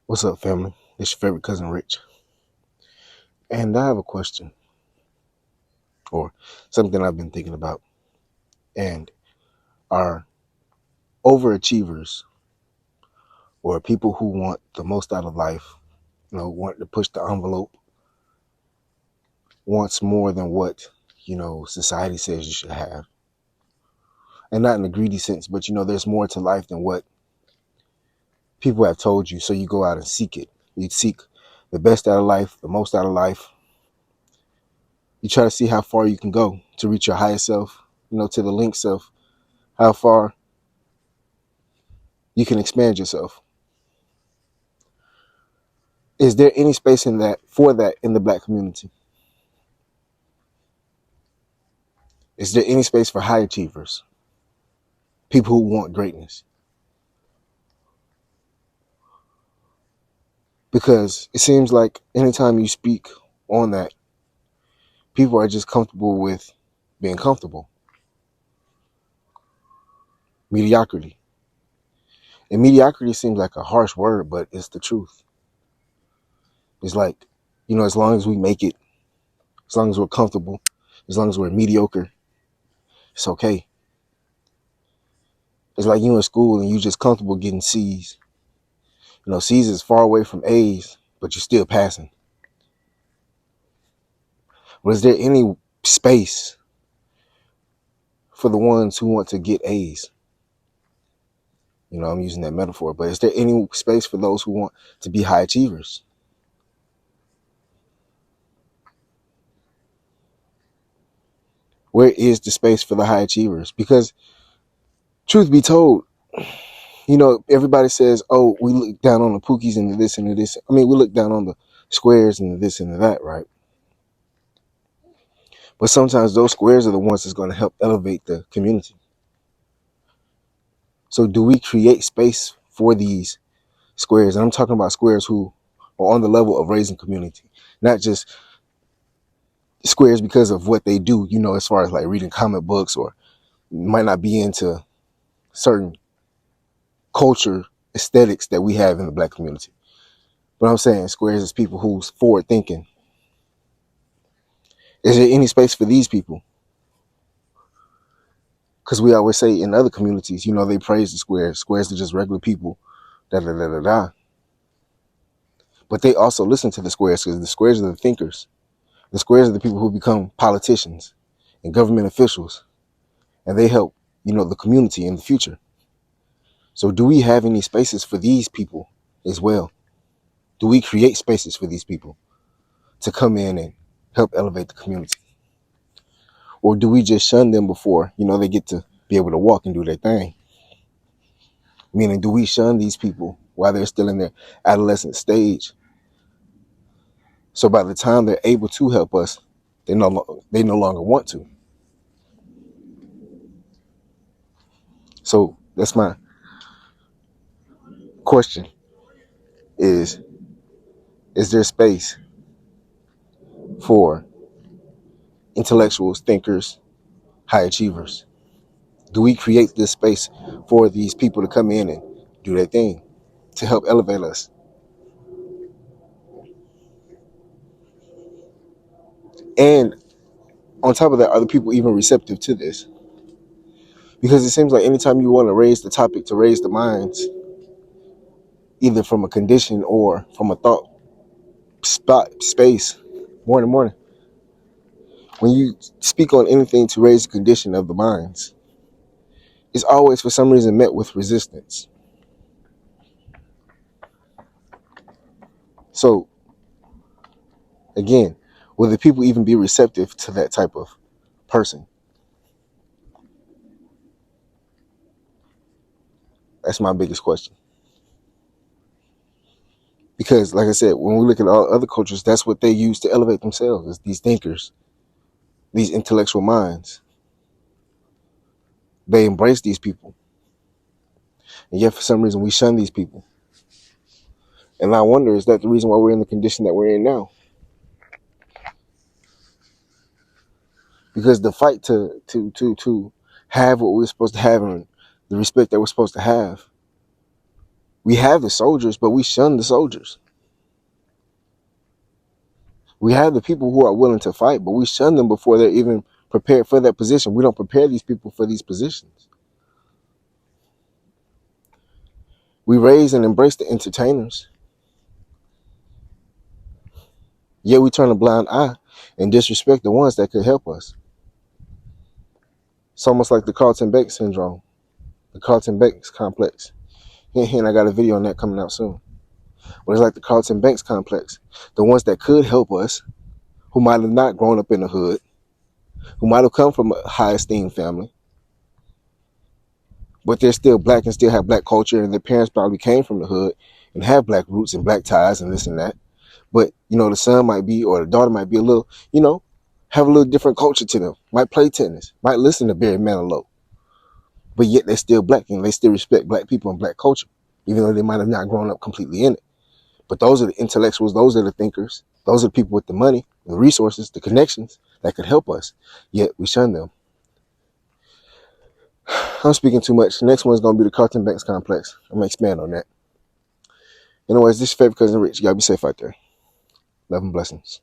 What's up, family? It's your favorite cousin, Rich. And I have a question or something I've been thinking about. And are overachievers or people who want the most out of life, want to push the envelope, wants more than what, society says you should have. And not in a greedy sense, but, there's more to life than what people have told you. So you go out and seek it. You seek the best out of life, the most out of life. You try to see how far you can go to reach your highest self, to the links of how far you can expand yourself. Is there any space in that for that in the Black community? Is there any space for high achievers, people who want greatness? Because it seems like anytime you speak on that, people are just comfortable with being comfortable. Mediocrity. And mediocrity seems like a harsh word, but it's the truth. It's like, as long as we make it, as long as we're comfortable, as long as we're mediocre, it's okay. It's like you in school and you just comfortable getting C's. C's is far away from A's, but you're still passing. But is there any space for the ones who want to get A's? I'm using that metaphor, but is there any space for those who want to be high achievers? Where is the space for the high achievers? Because truth be told, everybody says, oh, we look down on the Pookies and the this and the this. I mean, we look down on the squares and the this and the that, right? But sometimes those squares are the ones that's going to help elevate the community. So do we create space for these squares? And I'm talking about squares who are on the level of raising community, not just squares because of what they do, as far as like reading comic books or might not be into certain culture aesthetics that we have in the Black community. But I'm saying squares is people who's forward thinking. Is there any space for these people? Because we always say in other communities, they praise the squares. Squares are just regular people, da da da da da. But they also listen to the squares because the squares are the thinkers. The squares are the people who become politicians and government officials, and they help, the community in the future. So do we have any spaces for these people as well? Do we create spaces for these people to come in and help elevate the community? Or do we just shun them before, they get to be able to walk and do their thing? Meaning, do we shun these people while they're still in their adolescent stage? So by the time they're able to help us, they no longer want to. So that's my question is there space for intellectuals, thinkers, high achievers? Do we create this space for these people to come in and do their thing to help elevate us? And on top of that, are the people even receptive to this? Because it seems like anytime you want to raise the topic to raise the minds, either from a condition or from a thought space, morning, when you speak on anything to raise the condition of the minds, it's always for some reason met with resistance. So again, will the people even be receptive to that type of person? That's my biggest question. Because like I said, when we look at all other cultures, that's what they use to elevate themselves, is these thinkers, these intellectual minds. They embrace these people. And yet for some reason we shun these people. And I wonder, is that the reason why we're in the condition that we're in now? Because the fight to have what we're supposed to have and the respect that we're supposed to have We have the soldiers, but we shun the soldiers. We have the people who are willing to fight, but we shun them before they're even prepared for that position. We don't prepare these people for these positions. We raise and embrace the entertainers. Yet we turn a blind eye and disrespect the ones that could help us. It's almost like the Carlton Banks syndrome, the Carlton Banks complex. And I got a video on that coming out soon. But it's like the Carlton Banks complex. The ones that could help us, who might have not grown up in the hood, who might have come from a high esteemed family, but they're still black and still have black culture, and their parents probably came from the hood and have black roots and black ties and this and that. But, the son might be, or the daughter might be a little, have a little different culture to them, might play tennis, might listen to Barry Manilow, but yet they're still black and they still respect black people and black culture, even though they might have not grown up completely in it. But those are the intellectuals, those are the thinkers, those are the people with the money, the resources, the connections that could help us, yet we shun them. I'm speaking too much. The next one is going to be the Carlton Banks complex. I'm going to expand on that. Anyways, this is your favorite cousin Rich. You got to be safe out there. Love and blessings.